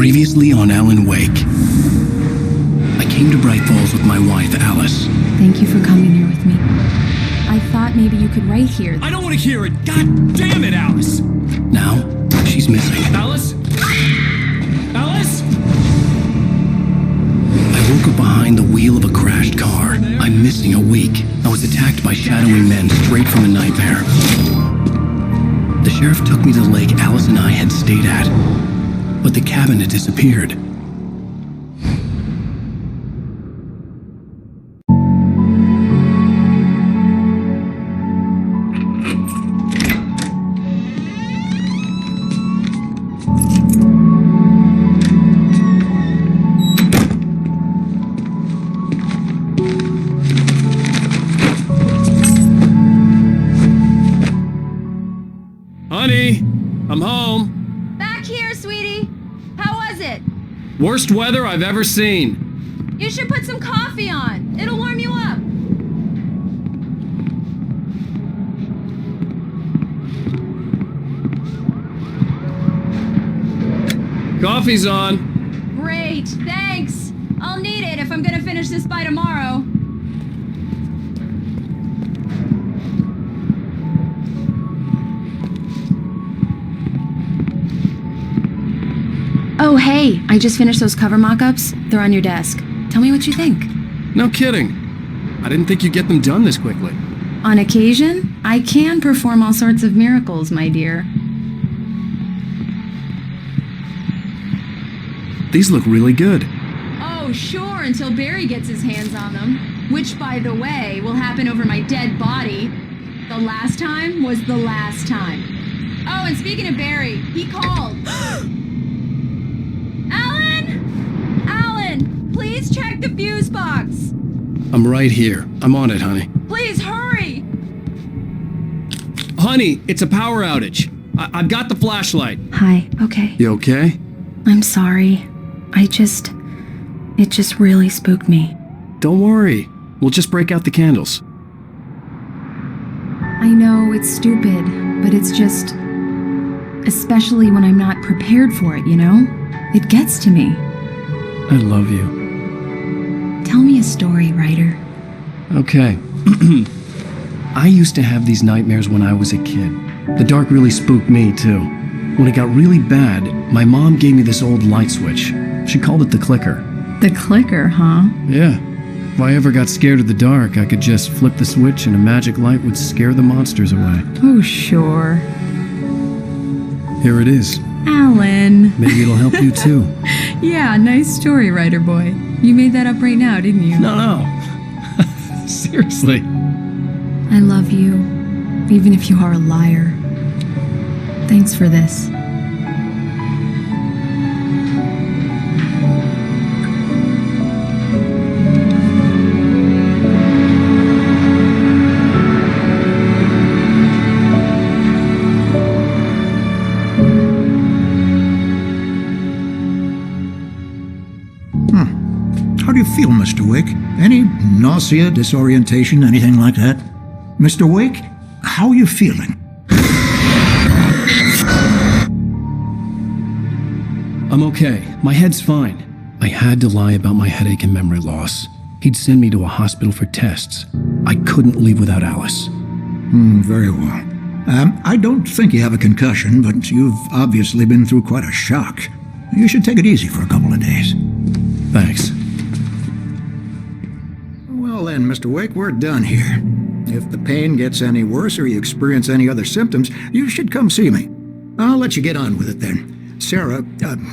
Previously on Alan Wake. I came to Bright Falls with my wife, Alice. Thank you for coming here with me. I thought maybe you could write here. I don't want to hear it! God damn it, Alice! Now, she's missing. Alice? Alice? I woke up behind the wheel of a crashed car. I'm missing a week. I was attacked by shadowy men straight from a nightmare. The sheriff took me to the lake Alice and I had stayed at, but the cabin had disappeared. Honey, I'm home. Back here, sweetie. How was it? Worst weather I've ever seen. You should put some coffee on. It'll warm you up. Coffee's on. Great, thanks. I'll need it if I'm gonna finish this by tomorrow. Oh, hey, I just finished those cover mock-ups. They're on your desk. Tell me what you think. No kidding. I didn't think you'd get them done this quickly. On occasion, I can perform all sorts of miracles, my dear. These look really good. Oh, sure, until Barry gets his hands on them. Which, by the way, will happen over my dead body. The last time was the last time. Oh, and speaking of Barry, he called. Alan, please check the fuse box. I'm right here. I'm on it, honey. Please hurry. Honey, it's a power outage. I've got the flashlight. Hi, okay. You okay? I'm sorry. It just really spooked me. Don't worry. We'll just break out the candles. I know it's stupid, but it's just... especially when I'm not prepared for it, you know? It gets to me. I love you. Tell me a story, writer. Okay. I used to have these nightmares when I was a kid. The dark really spooked me, too. When it got really bad, my mom gave me this old light switch. She called it the clicker. The clicker, huh? Yeah. If I ever got scared of the dark, I could just flip the switch and a magic light would scare the monsters away. Oh, sure. Here it is. Alan. Maybe it'll help you, too. Yeah, nice story, writer boy. You made that up right now, didn't you? No. Seriously. I love you, even if you are a liar. Thanks for this. How do you feel, Mr. Wake? Any nausea, disorientation, anything like that? Mr. Wake, how are you feeling? I'm okay. My head's fine. I had to lie about my headache and memory loss. He'd send me to a hospital for tests. I couldn't leave without Alice. Very well. I don't think you have a concussion, but you've obviously been through quite a shock. You should take it easy for a couple of days. Thanks. Well then, Mr. Wake, we're done here. If the pain gets any worse or you experience any other symptoms, you should come see me. I'll let you get on with it then. Sarah,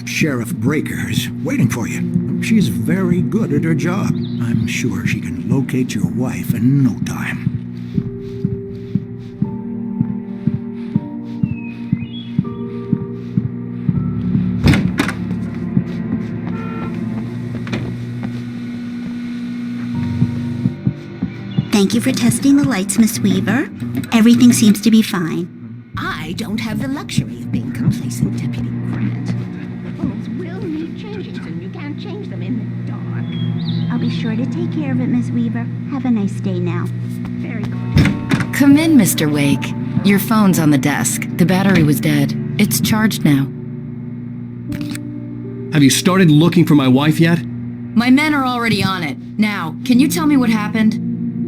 Sheriff Breaker, is waiting for you. She's very good at her job. I'm sure she can locate your wife in no time. Thank you for testing the lights, Miss Weaver. Everything seems to be fine. I don't have the luxury of being complacent, Deputy Grant. Bulbs will need changes, and you can't change them in the dark. I'll be sure to take care of it, Miss Weaver. Have a nice day now. Very good. Come in, Mr. Wake. Your phone's on the desk. The battery was dead. It's charged now. Have you started looking for my wife yet? My men are already on it. Now, can you tell me what happened?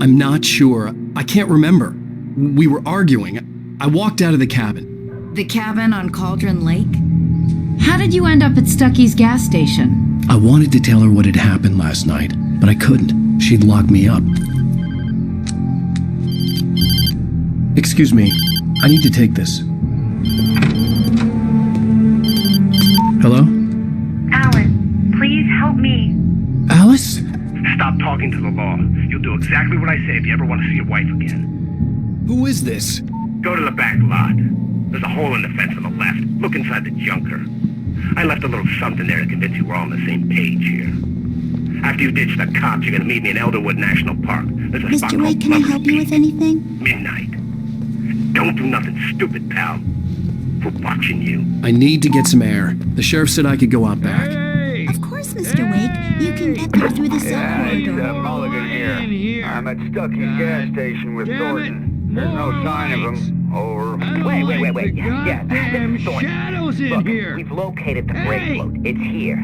I'm not sure. I can't remember. We were arguing. I walked out of the cabin. The cabin on Cauldron Lake? How did you end up at Stucky's gas station? I wanted to tell her what had happened last night, but I couldn't. She'd lock me up. Excuse me. I need to take this. Hello? Alice, please help me. Alice? Stop talking to the law. You'll do exactly what I say if you ever want to see your wife again. Who is this? Go to the back lot. There's a hole in the fence on the left. Look inside the junker. I left a little something there to convince you we're all on the same page here. After you ditch the cops, you're gonna meet me in Elderwood National Park. There's a spot Mr. Wake, called can I Lover's help you with Peak. anything? Midnight. Don't do nothing stupid, pal. We're watching you. I need to get some air. The sheriff said I could go out back. Of course, Mr. Wake. You can get there through the sub corridor. Mulligan here. I'm at Stucky's gas station with Thornton. There's no sign of him. Over. Wait. Yeah, this is Thornton. Look, we've located the brake float. It's here.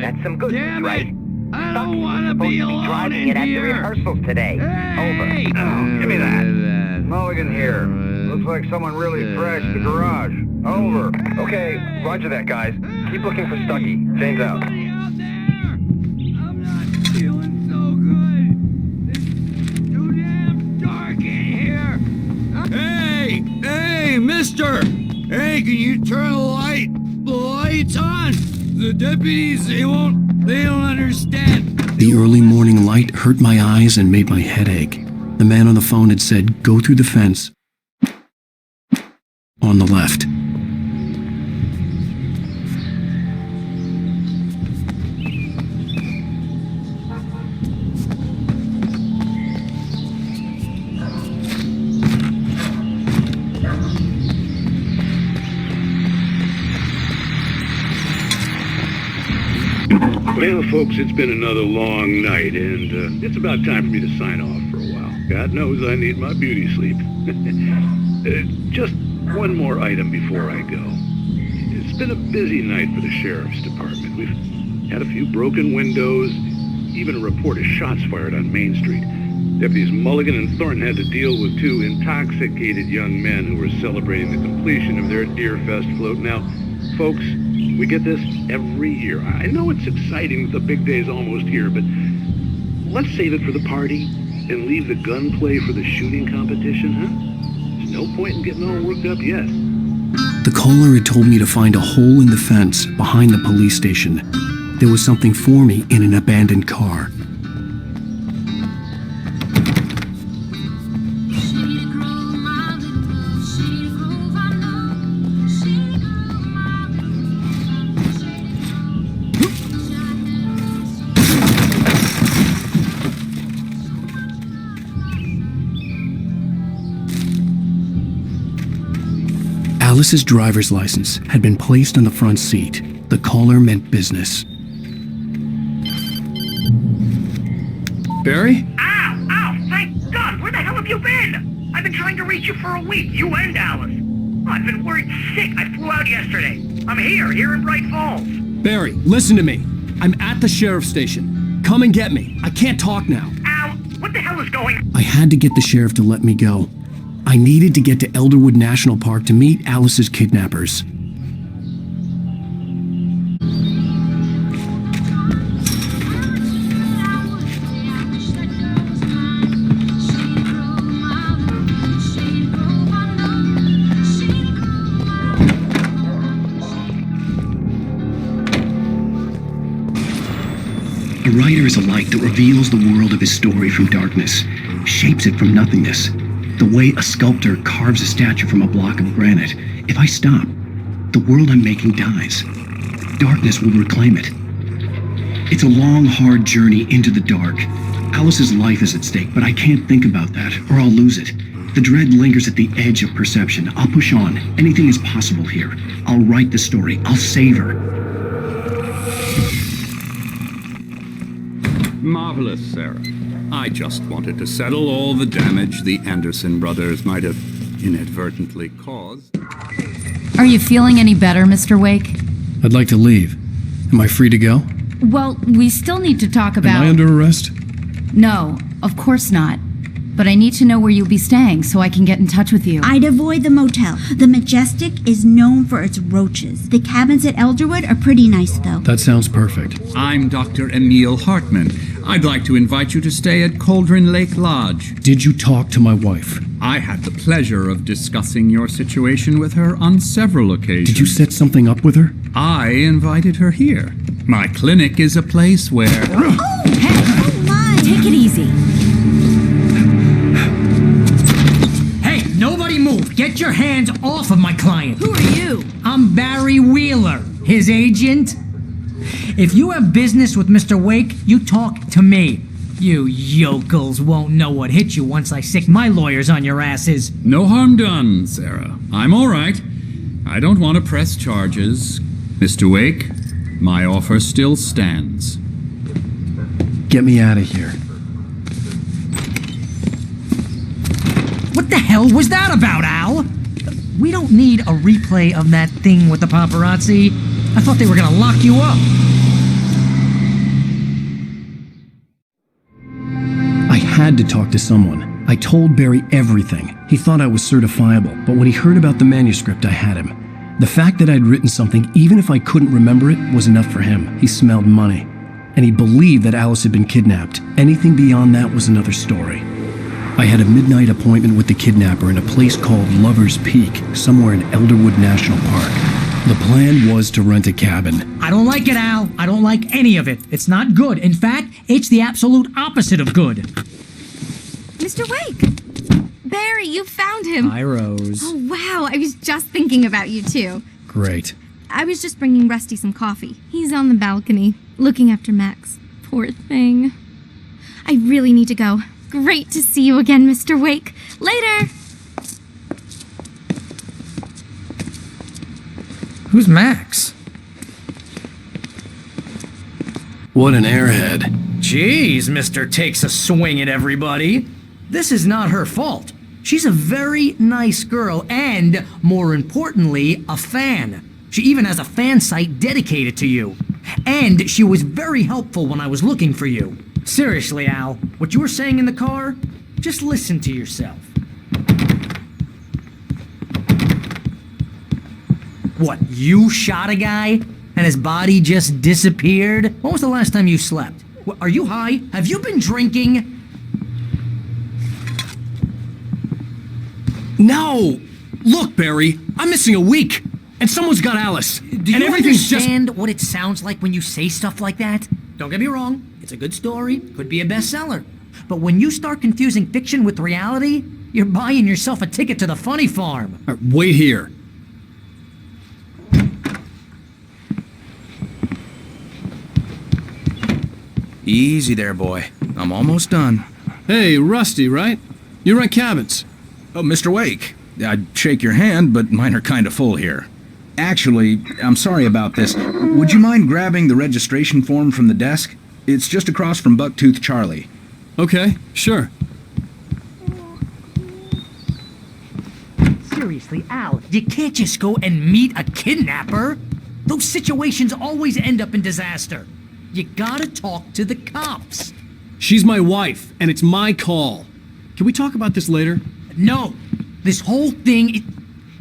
That's some good news, right? Stucky's supposed to be driving it at the rehearsals today. Over. Give me that. Mulligan here. Looks like someone really trashed the garage. Over. Okay, roger that, guys. Keep looking for Stucky. James out. Hey, mister! Hey, can you turn the lights on? The deputies, they don't understand. The early morning light hurt my eyes and made my head ache. The man on the phone had said, go through the fence on the left. Well, folks, it's been another long night, and it's about time for me to sign off for a while. God knows I need my beauty sleep. Just one more item before I go. It's been a busy night for the sheriff's department. We've had a few broken windows, even a report of shots fired on Main Street. Deputies Mulligan and Thornton had to deal with two intoxicated young men who were celebrating the completion of their Deer Fest float. Now, folks, we get this every year. I know it's exciting that the big day's almost here, but let's save it for the party and leave the gunplay for the shooting competition, huh? There's no point in getting all worked up yet. The caller had told me to find a hole in the fence behind the police station. There was something for me in an abandoned car. Alice's driver's license had been placed on the front seat. The caller meant business. Barry? Ow! Thank God! Where the hell have you been? I've been trying to reach you for a week, you and Alice. Oh, I've been worried sick. I flew out yesterday. I'm here in Bright Falls. Barry, listen to me. I'm at the sheriff's station. Come and get me. I can't talk now. Al, what the hell is going on? I had to get the sheriff to let me go. I needed to get to Elderwood National Park to meet Alice's kidnappers. A writer is a light that reveals the world of his story from darkness, shapes it from nothingness. The way a sculptor carves a statue from a block of granite. If I stop, the world I'm making dies. Darkness will reclaim it. It's a long, hard journey into the dark. Alice's life is at stake, but I can't think about that, or I'll lose it. The dread lingers at the edge of perception. I'll push on. Anything is possible here. I'll write the story. I'll save her. Marvelous, Sarah. I just wanted to settle all the damage the Anderson brothers might have inadvertently caused. Are you feeling any better, Mr. Wake? I'd like to leave. Am I free to go? Well, we still need to talk about... Am I under arrest? No, of course not. But I need to know where you'll be staying so I can get in touch with you. I'd avoid the motel. The Majestic is known for its roaches. The cabins at Elderwood are pretty nice, though. That sounds perfect. I'm Dr. Emil Hartman. I'd like to invite you to stay at Cauldron Lake Lodge. Did you talk to my wife? I had the pleasure of discussing your situation with her on several occasions. Did you set something up with her? I invited her here. My clinic is a place where... Oh, hey, come on! Take it easy. Nobody move! Get your hands off of my client! Who are you? I'm Barry Wheeler, his agent. If you have business with Mr. Wake, you talk to me. You yokels won't know what hit you once I sick my lawyers on your asses. No harm done, Sarah. I'm all right. I don't want to press charges. Mr. Wake, my offer still stands. Get me out of here. What the hell was that about, Al? We don't need a replay of that thing with the paparazzi. I thought they were gonna lock you up. I had to talk to someone. I told Barry everything. He thought I was certifiable, but when he heard about the manuscript, I had him. The fact that I'd written something, even if I couldn't remember it, was enough for him. He smelled money. And he believed that Alice had been kidnapped. Anything beyond that was another story. I had a midnight appointment with the kidnapper in a place called Lover's Peak, somewhere in Elderwood National Park. The plan was to rent a cabin. I don't like it, Al. I don't like any of it. It's not good. In fact, it's the absolute opposite of good. Mr. Wake! Barry, you found him. Hi, Rose. Oh, wow. I was just thinking about you, too. Great. I was just bringing Rusty some coffee. He's on the balcony, looking after Max. Poor thing. I really need to go. Great to see you again, Mr. Wake. Later! Who's Max? What an airhead. Jeez, Mr. Takes a swing at everybody. This is not her fault. She's a very nice girl and, more importantly, a fan. She even has a fan site dedicated to you. And she was very helpful when I was looking for you. Seriously, Al, what you were saying in the car, just listen to yourself. What, you shot a guy and his body just disappeared? When was the last time you slept? Are you high? Have you been drinking? No! Look, Barry, I'm missing a week, and someone's got Alice. Do you understand what it sounds like when you say stuff like that? Don't get me wrong, it's a good story, could be a bestseller. But when you start confusing fiction with reality, you're buying yourself a ticket to the funny farm. Wait here. Easy there, boy. I'm almost done. Hey, Rusty, right? You rent cabins. Oh, Mr. Wake. I'd shake your hand, but mine are kind of full here. Actually, I'm sorry about this. Would you mind grabbing the registration form from the desk? It's just across from Bucktooth Charlie. Okay, sure. Seriously, Al, you can't just go and meet a kidnapper. Those situations always end up in disaster. You gotta talk to the cops. She's my wife, and it's my call. Can we talk about this later? No. This whole thing...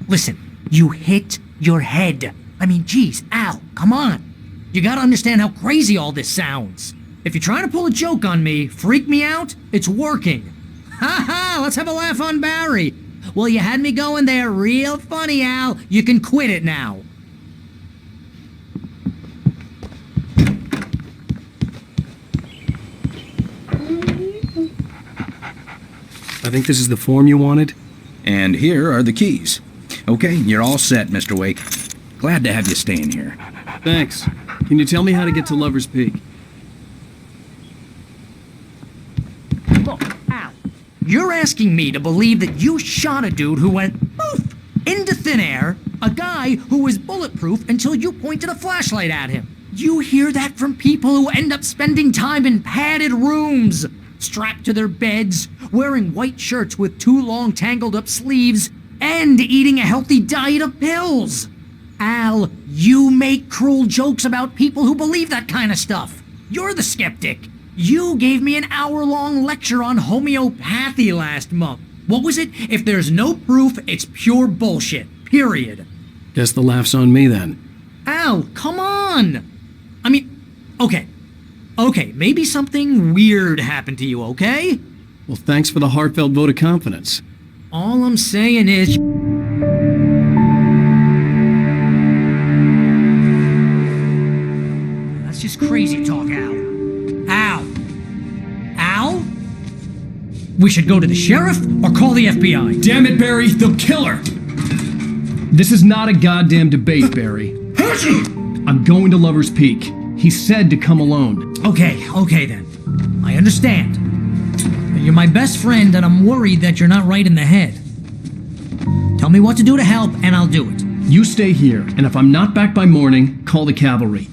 Listen, you hit your head. I mean, geez, Al, come on. You gotta understand how crazy all this sounds. If you're trying to pull a joke on me, freak me out, it's working. Ha ha, let's have a laugh on Barry. Well, you had me going there real funny, Al. You can quit it now. I think this is the form you wanted. And here are the keys. Okay, you're all set, Mr. Wake. Glad to have you staying here. Thanks. Can you tell me how to get to Lover's Peak? Look, Al, you're asking me to believe that you shot a dude who went poof into thin air, a guy who was bulletproof until you pointed a flashlight at him. You hear that from people who end up spending time in padded rooms, strapped to their beds, wearing white shirts with too long tangled up sleeves, and eating a healthy diet of pills. Al, you make cruel jokes about people who believe that kind of stuff. You're the skeptic. You gave me an hour-long lecture on homeopathy last month. What was it? If there's no proof, it's pure bullshit. Period. Guess the laugh's on me then. Al, come on! I mean, okay, maybe something weird happened to you, okay? Well, thanks for the heartfelt vote of confidence. All I'm saying is... That's just crazy talk, Al. Al? We should go to the sheriff or call the FBI? Damn it, Barry, they'll kill her! This is not a goddamn debate, Barry. I'm going to Lover's Peak. He said to come alone. Okay then. I understand. You're my best friend, and I'm worried that you're not right in the head. Tell me what to do to help, and I'll do it. You stay here, and if I'm not back by morning, call the cavalry.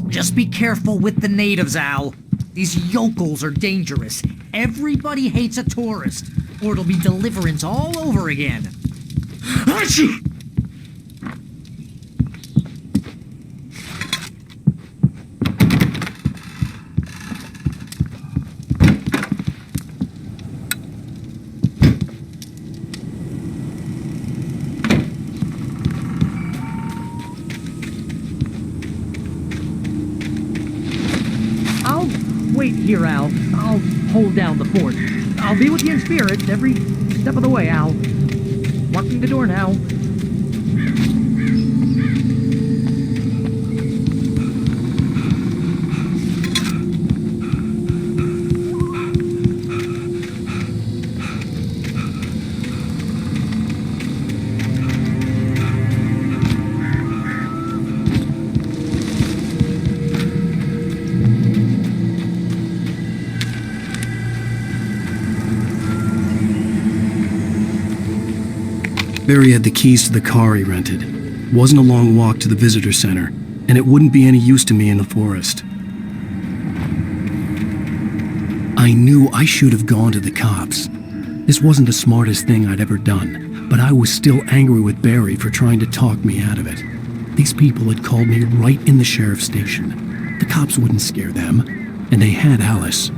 Just be careful with the natives, Al. These yokels are dangerous. Everybody hates a tourist, or it'll be deliverance all over again. Wait here, Al. I'll hold down the fort. I'll be with you in spirit every step of the way, Al. Locking the door now. Barry had the keys to the car he rented. It wasn't a long walk to the visitor center, and it wouldn't be any use to me in the forest. I knew I should have gone to the cops. This wasn't the smartest thing I'd ever done, but I was still angry with Barry for trying to talk me out of it. These people had called me right in the sheriff's station. The cops wouldn't scare them, and they had Alice.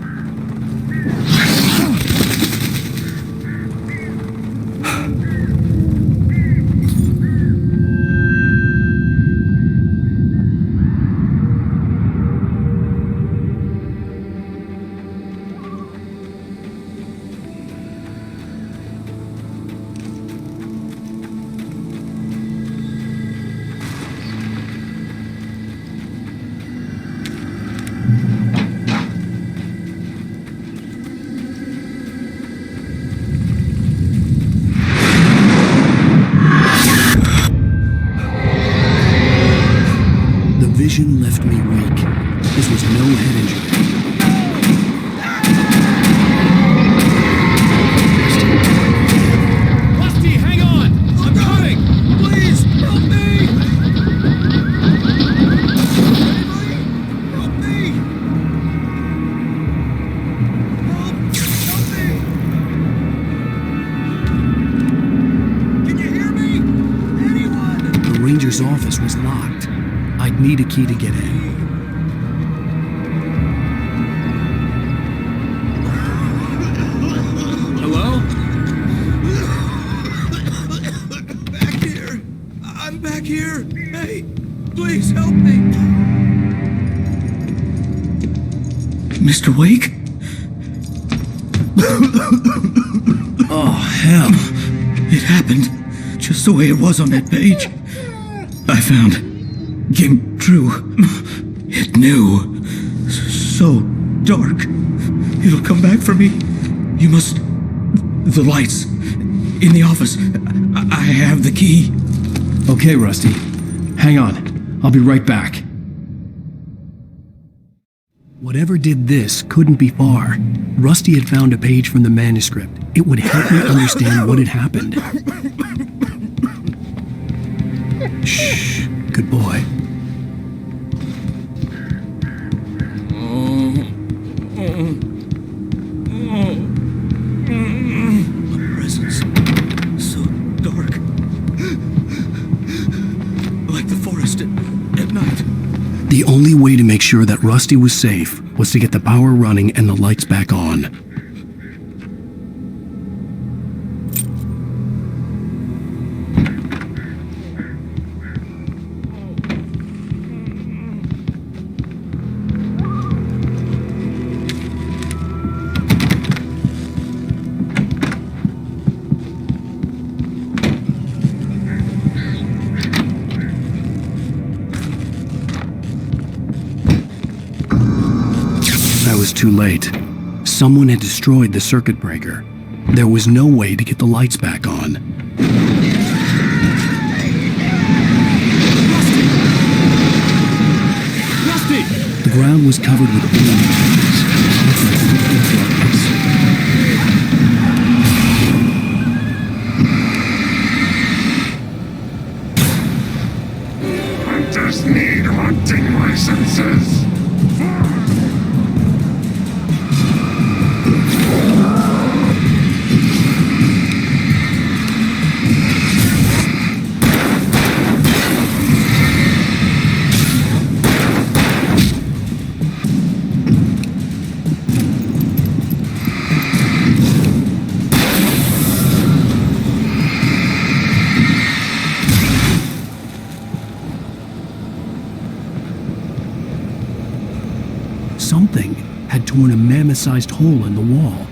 Vision left me weak. This was no head injury. Rusty, hang on! I'm coming! Please, help me! Help me! Help me! Can you hear me? Anyone? The ranger's office was locked. I'd need a key to get in. Hello? Back here. I'm back here. Hey, please help me. Mr. Wake? Oh, hell. It happened just the way it was on that page. I found... came true. It knew. So dark. It'll come back for me. You must... The lights. In the office. I have the key. Okay, Rusty. Hang on. I'll be right back. Whatever did this couldn't be far. Rusty had found a page from the manuscript. It would help me understand what had happened. Shh. Good boy. The only way to make sure that Rusty was safe was to get the power running and the lights back on. Too late. Someone had destroyed the circuit breaker. There was no way to get the lights back on. Rusty! The ground was covered with orange trees. Hunters need hunting licenses. Something had torn a mammoth-sized hole in the wall.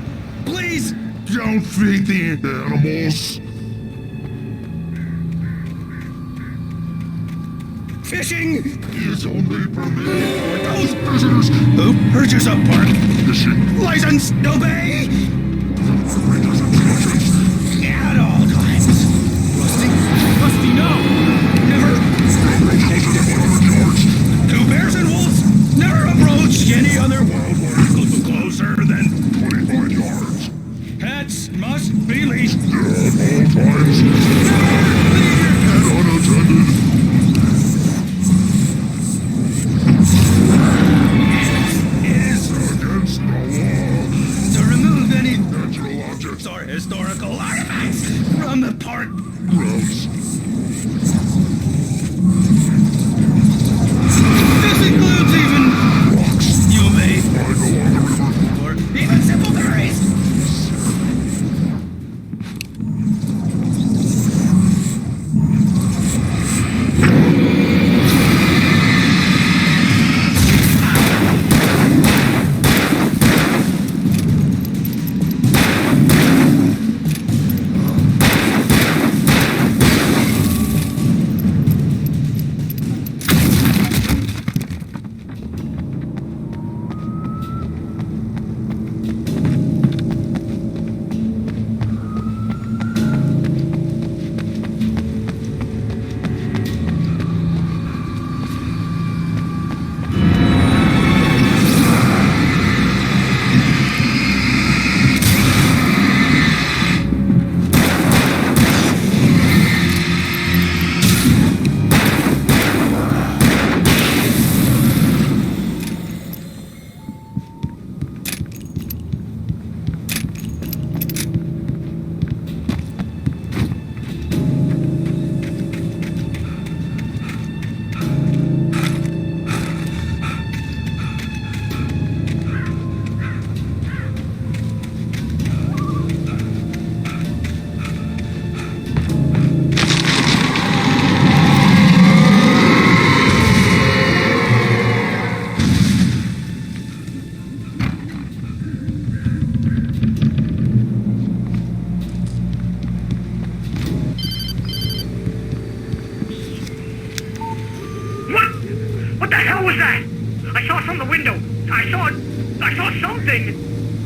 Please don't feed the animals. Fishing is only permitted for those visitors who purchase a park fishing license. Obey at all times. Rusty, no! Never. Two bears and wolves never approach any other wildlife closer than 25 yards. Pets must be leashed at all times. And unattended. Is against the law to remove any natural objects or historical artifacts from the park grounds. This includes even rocks you may lying along the river, or even simple berries.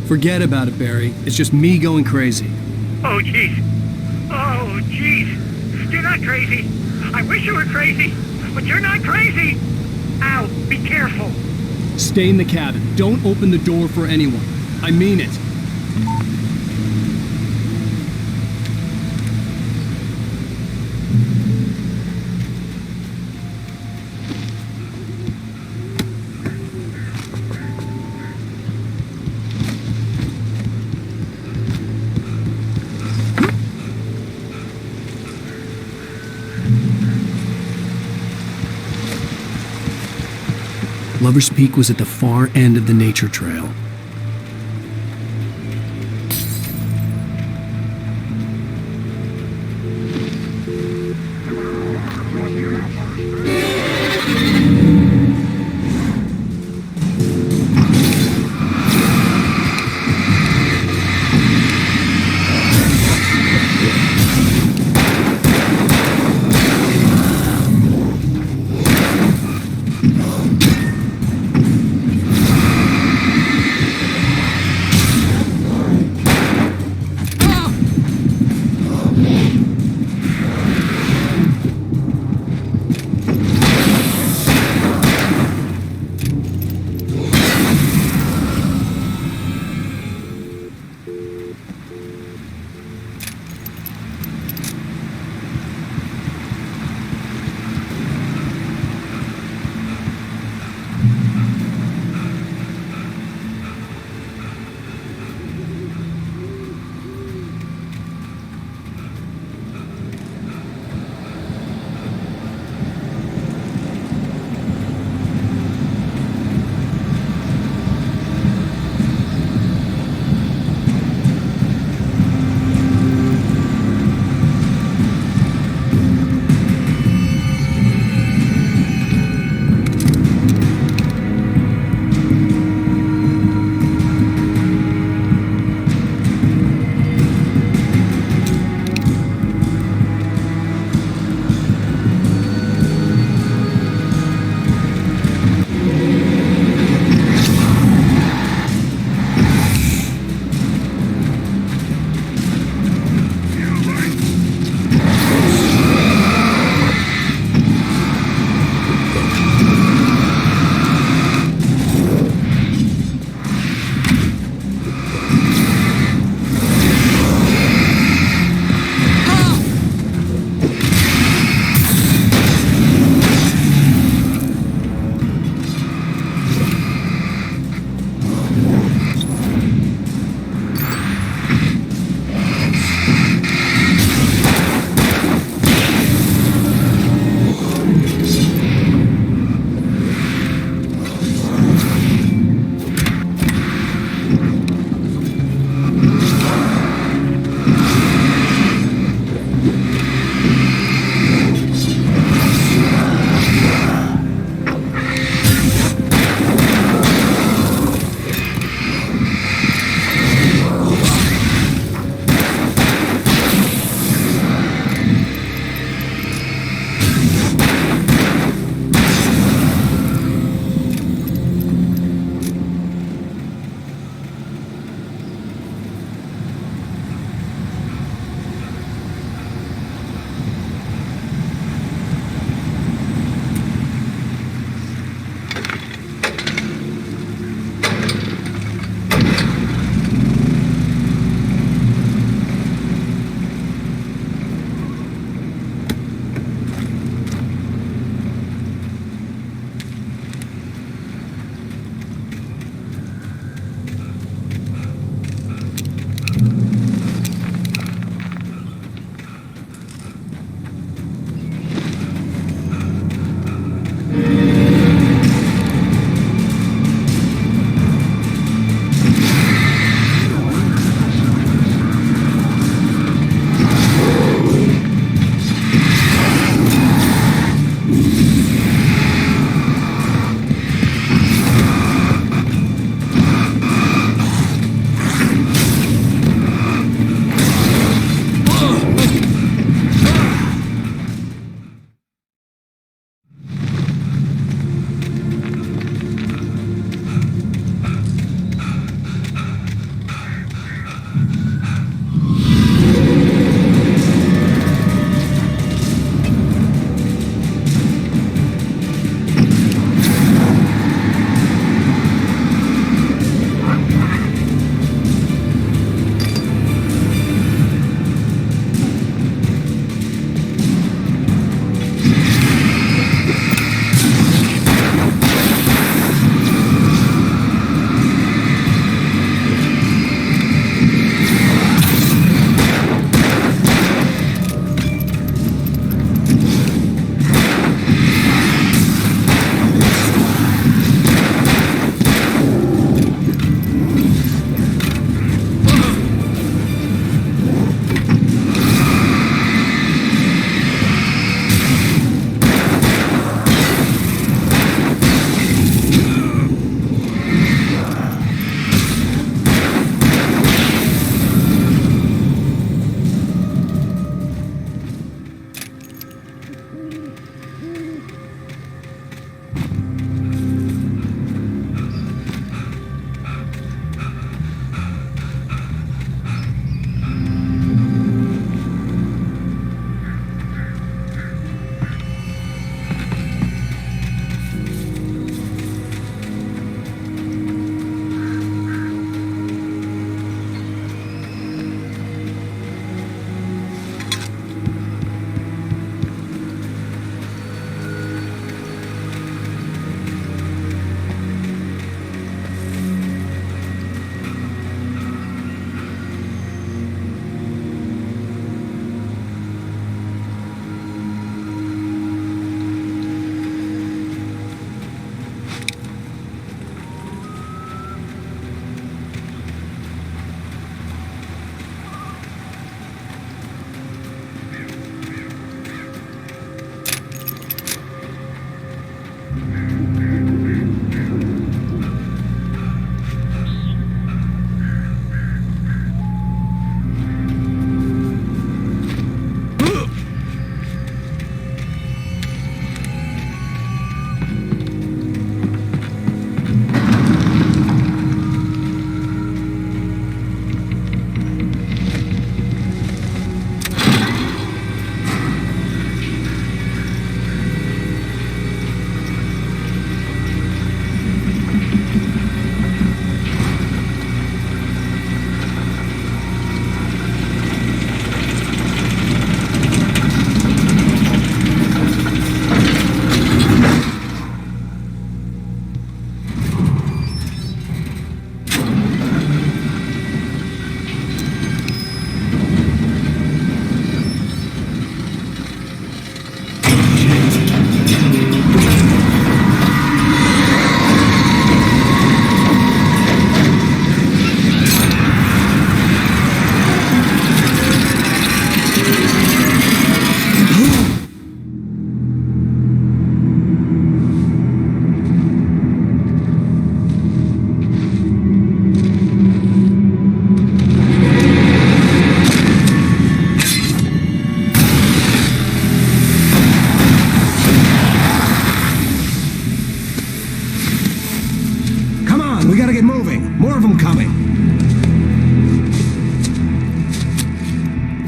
Forget about it, Barry. It's just me going crazy. Oh, jeez. Oh, jeez. You're not crazy. I wish you were crazy, but you're not crazy. Ow, be careful. Stay in the cabin. Don't open the door for anyone. I mean it. Lover's Peak was at the far end of the nature trail.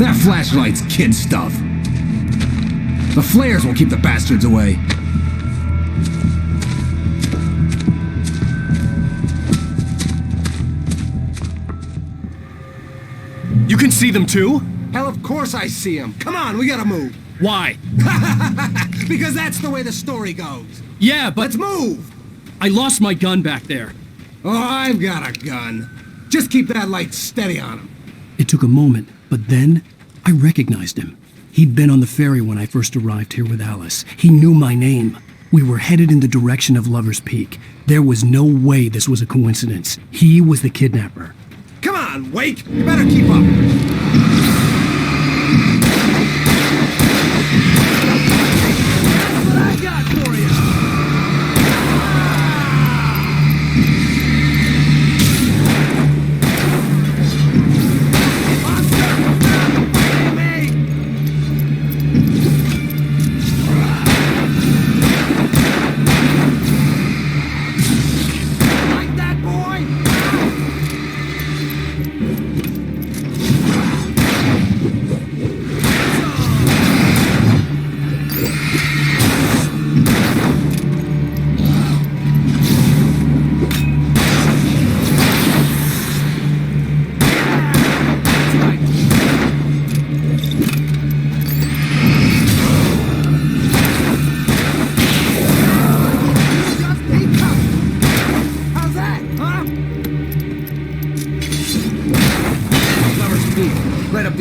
That flashlight's kid stuff. The flares will keep the bastards away. You can see them too? Hell, of course I see them. Come on, we gotta move. Why? Because that's the way the story goes. Yeah, but... Let's move! I lost my gun back there. Oh, I've got a gun. Just keep that light steady on him. It took a moment, but then I recognized him. He'd been on the ferry when I first arrived here with Alice. He knew my name. We were headed in the direction of Lover's Peak. There was no way this was a coincidence. He was the kidnapper. Come on, Wake! You better keep up.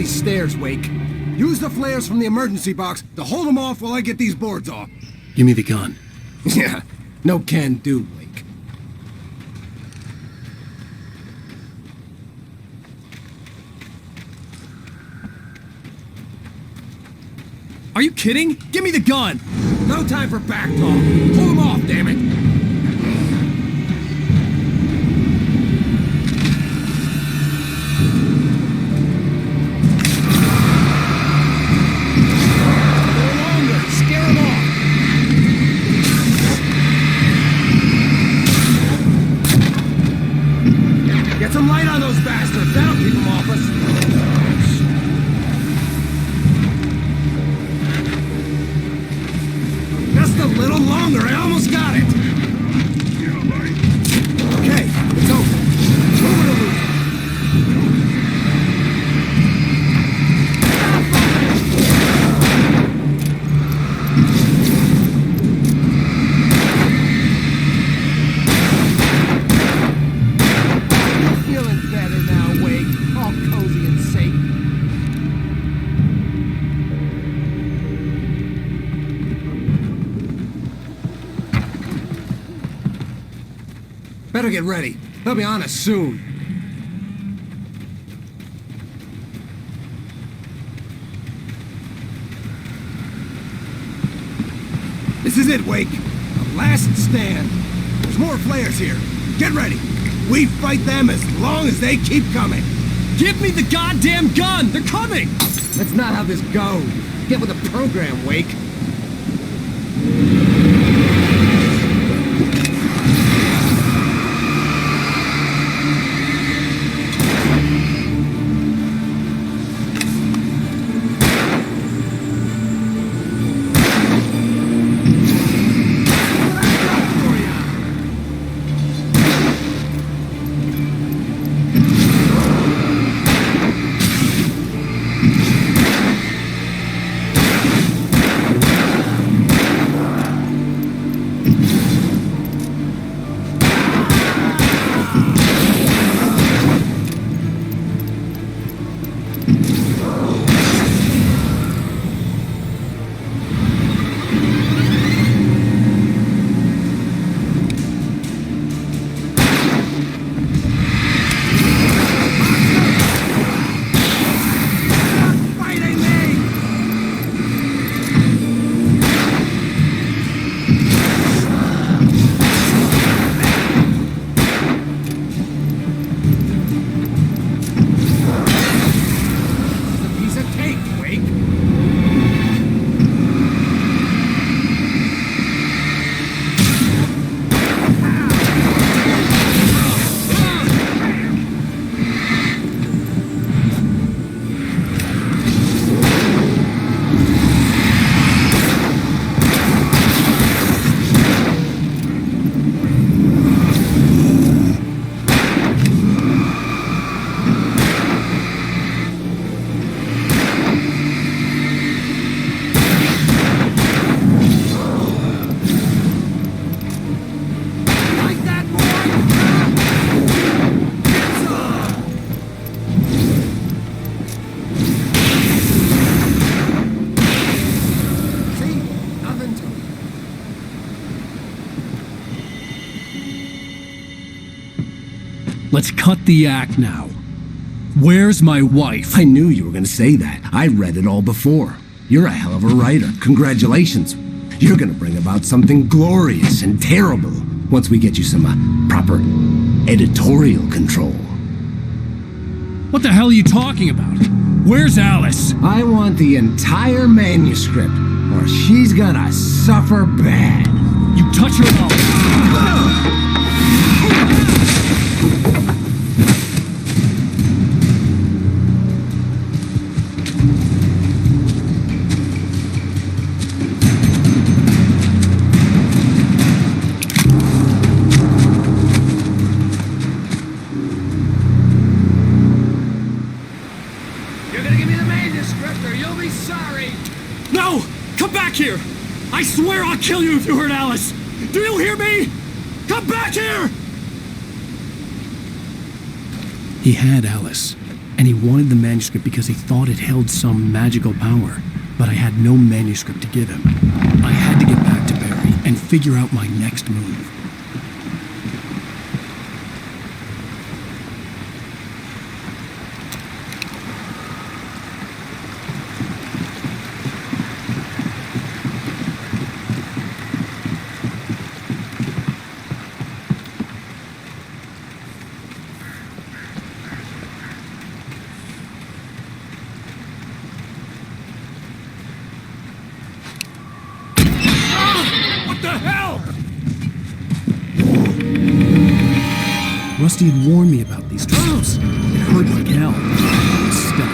Stairs, Wake. Use the flares from the emergency box to hold them off while I get these boards off. Give me the gun. Yeah, no can do, Wake. Are you kidding? Give me the gun! No time for back talk. Pull them off, damn it! Get some light on those bastards. That'll keep them off us. Just a little longer. I almost got it. Okay, it's over. Move it over. Better get ready. They'll be on us soon. This is it, Wake. The last stand. There's more flares here. Get ready. We fight them as long as they keep coming. Give me the goddamn gun! They're coming! That's not how this goes. Get with the program, Wake. Let's cut the act now. Where's my wife? I knew you were going to say that. I read it all before. You're a hell of a writer. Congratulations. You're going to bring about something glorious and terrible once we get you some proper editorial control. What the hell are you talking about? Where's Alice? I want the entire manuscript, or she's gonna suffer bad. You touch her mouth. No! Come back here! I swear I'll kill you if you hurt Alice! Do you hear me? Come back here! He had Alice, and he wanted the manuscript because he thought it held some magical power. But I had no manuscript to give him. I had to get back to Barry and figure out my next move. Rusty had warned me about these traps. It hurt like hell. I was stuck.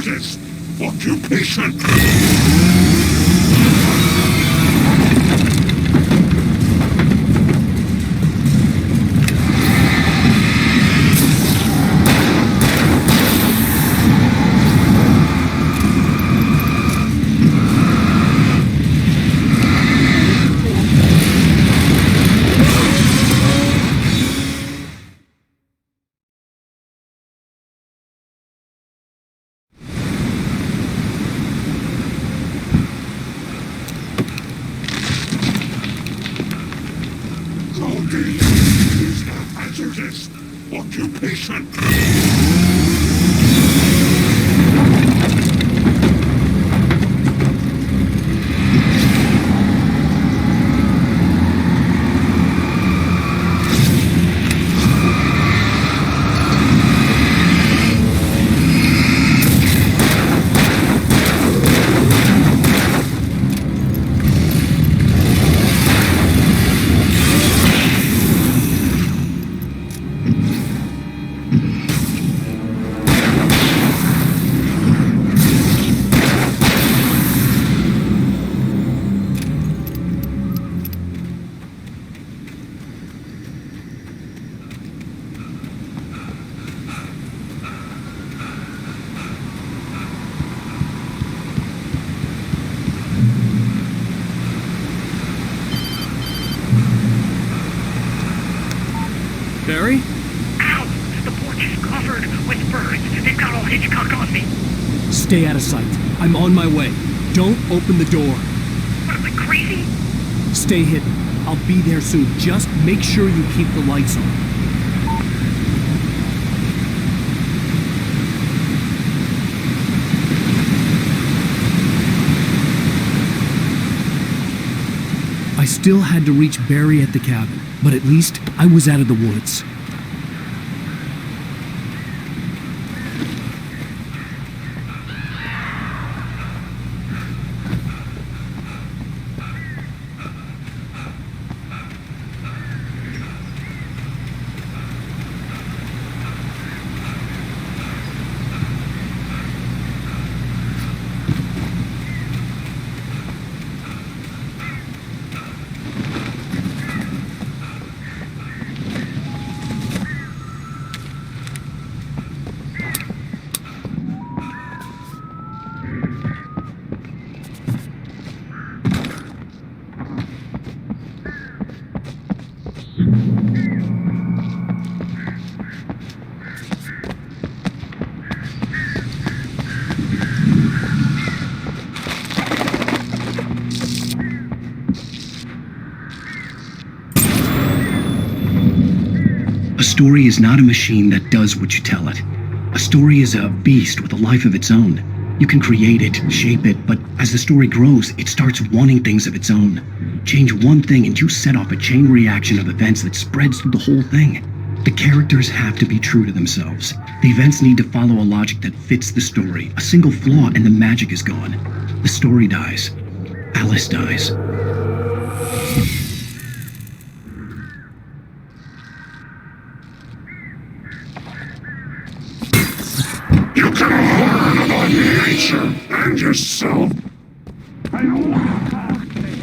hazardous. Occupation. Occupation. Barry? Ow! The porch is covered with birds. They've got all Hitchcock on me. Stay out of sight. I'm on my way. Don't open the door. What, am I crazy? Stay hidden. I'll be there soon. Just make sure you keep the lights on. I still had to reach Barry at the cabin, but at least I was out of the woods. A story is not a machine that does what you tell it. A story is a beast with a life of its own. You can create it, shape it, but as the story grows, it starts wanting things of its own. Change one thing and you set off a chain reaction of events that spreads through the whole thing. The characters have to be true to themselves. The events need to follow a logic that fits the story. A single flaw and the magic is gone. The story dies. Alice dies. You can harm about nature and yourself. I don't want to talk to you.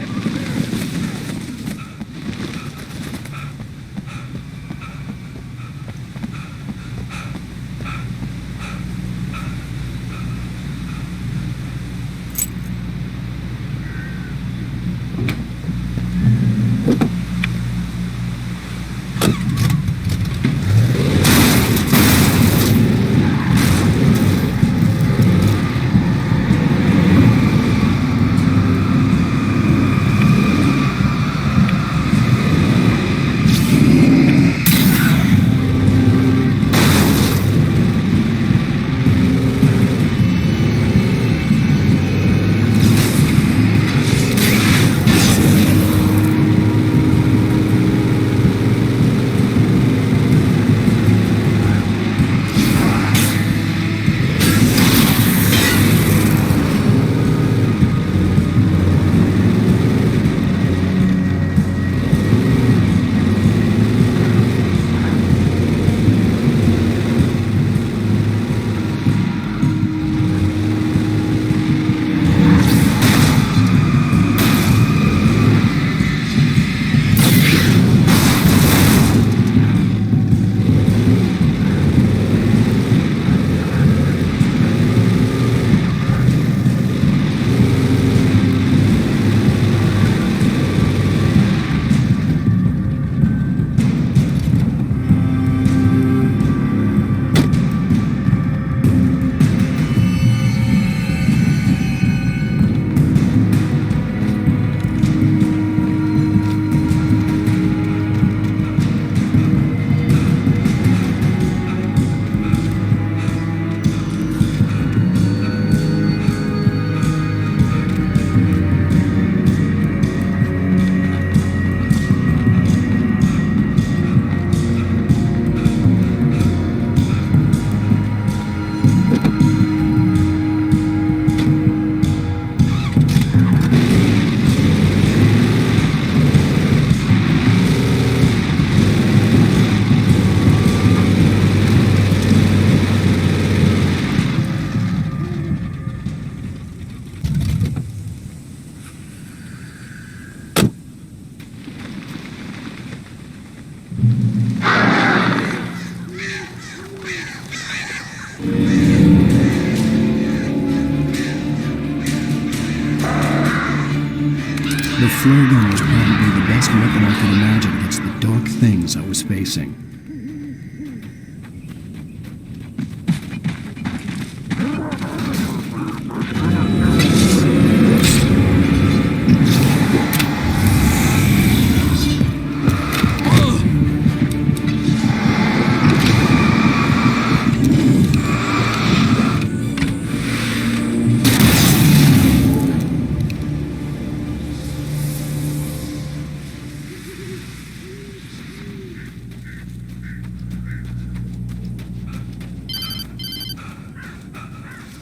flare gun was probably the best weapon I could imagine against the dark things I was facing.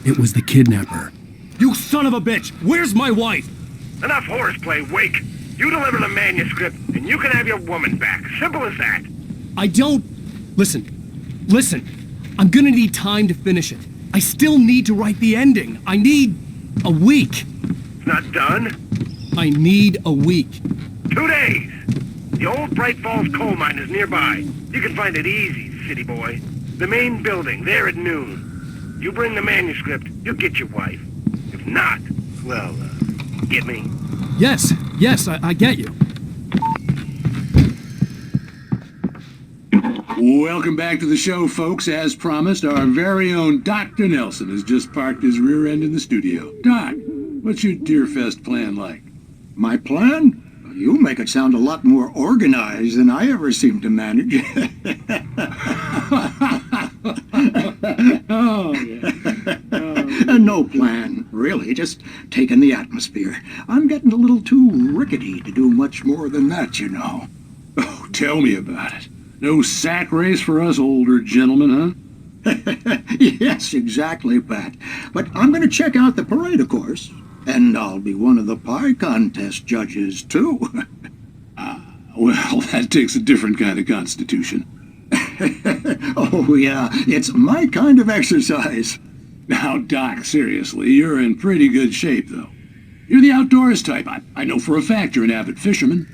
It was the kidnapper. You son of a bitch! Where's my wife? Enough horseplay, Wake. You deliver the manuscript, and you can have your woman back. Simple as that. I don't... Listen. I'm gonna need time to finish it. I still need to write the ending. I need a week. It's not done? I need a week. 2 days. The old Bright Falls coal mine is nearby. You can find it easy, city boy. The main building, there at noon. You bring the manuscript, you'll get your wife. If not, well, get me? Yes, I get you. Welcome back to the show, folks. As promised, our very own Dr. Nelson has just parked his rear end in the studio. Doc, what's your Deerfest plan like? My plan? You make it sound a lot more organized than I ever seem to manage. Oh, yeah. No plan, really, just taking the atmosphere. I'm getting a little too rickety to do much more than that, you know. Oh, tell me about it. No sack race for us older gentlemen, huh? Yes, exactly, Pat. But I'm going to check out the parade, of course. And I'll be one of the pie contest judges, too. Well, that takes a different kind of constitution. Oh, yeah, it's my kind of exercise. Now, Doc, seriously, you're in pretty good shape, though. You're the outdoors type. I know for a fact you're an avid fisherman.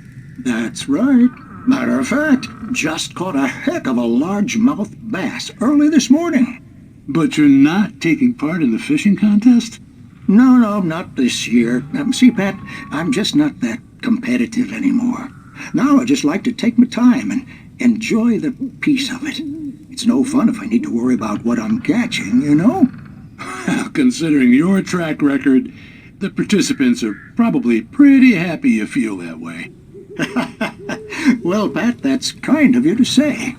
That's right. Matter of fact, just caught a heck of a largemouth bass early this morning. But you're not taking part in the fishing contest? No, not this year. See, Pat, I'm just not that competitive anymore. Now I just like to take my time and enjoy the peace of it. It's no fun if I need to worry about what I'm catching, you know? Considering your track record, the participants are probably pretty happy you feel that way. Well, Pat, that's kind of you to say.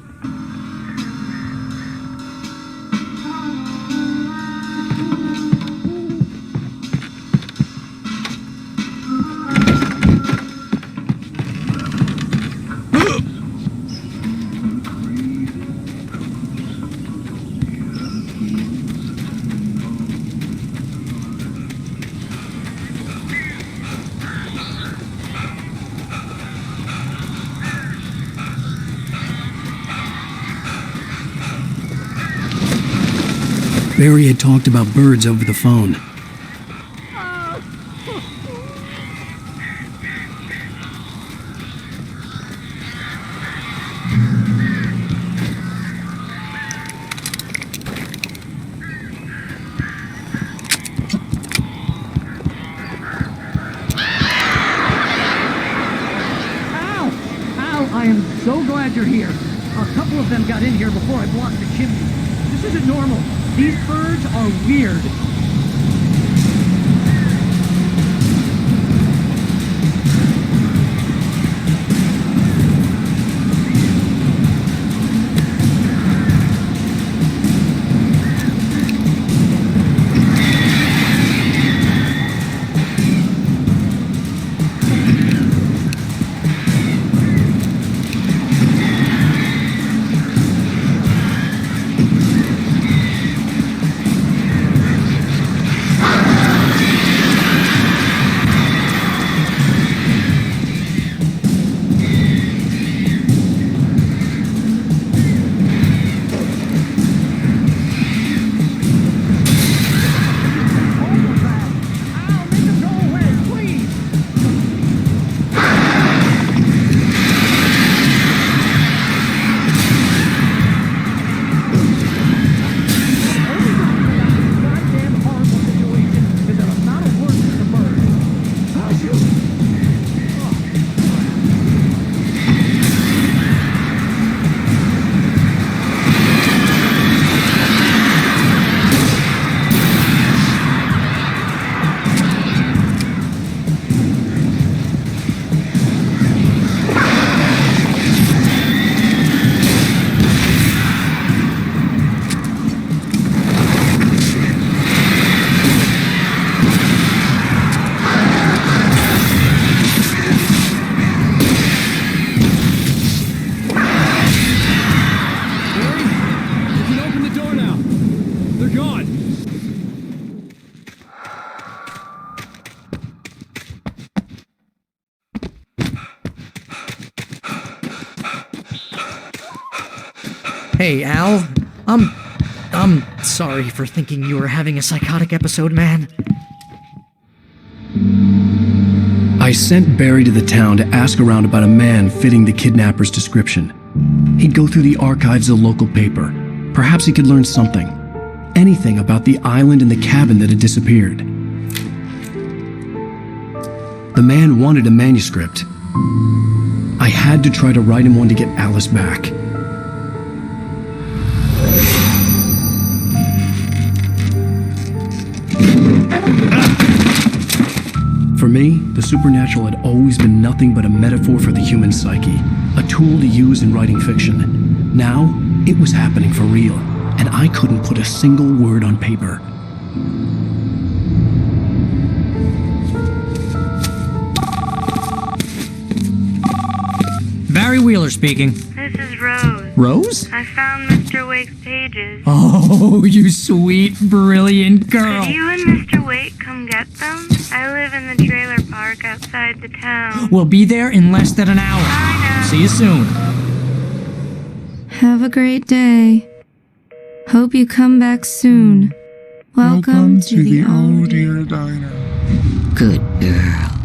Barry had talked about birds over the phone. I am so glad you're here. A couple of them got in here before I blocked the chimney. This isn't normal. These birds are weird. Hey, Al. I'm sorry for thinking you were having a psychotic episode, man. I sent Barry to the town to ask around about a man fitting the kidnapper's description. He'd go through the archives of the local paper. Perhaps he could learn something. Anything about the island and the cabin that had disappeared. The man wanted a manuscript. I had to try to write him one to get Alice back. For me, the supernatural had always been nothing but a metaphor for the human psyche, a tool to use in writing fiction. Now, it was happening for real, and I couldn't put a single word on paper. Barry Wheeler speaking. This is Rose. Rose? I found Mr. Wake's pages. Oh, you sweet, brilliant girl. Could you and Mr. Wake come get them? I live in the trailer park outside the town. We'll be there in less than an hour. Bye now. See you soon. Have a great day. Hope you come back soon. Welcome to the Oh Dear Diner. Good girl.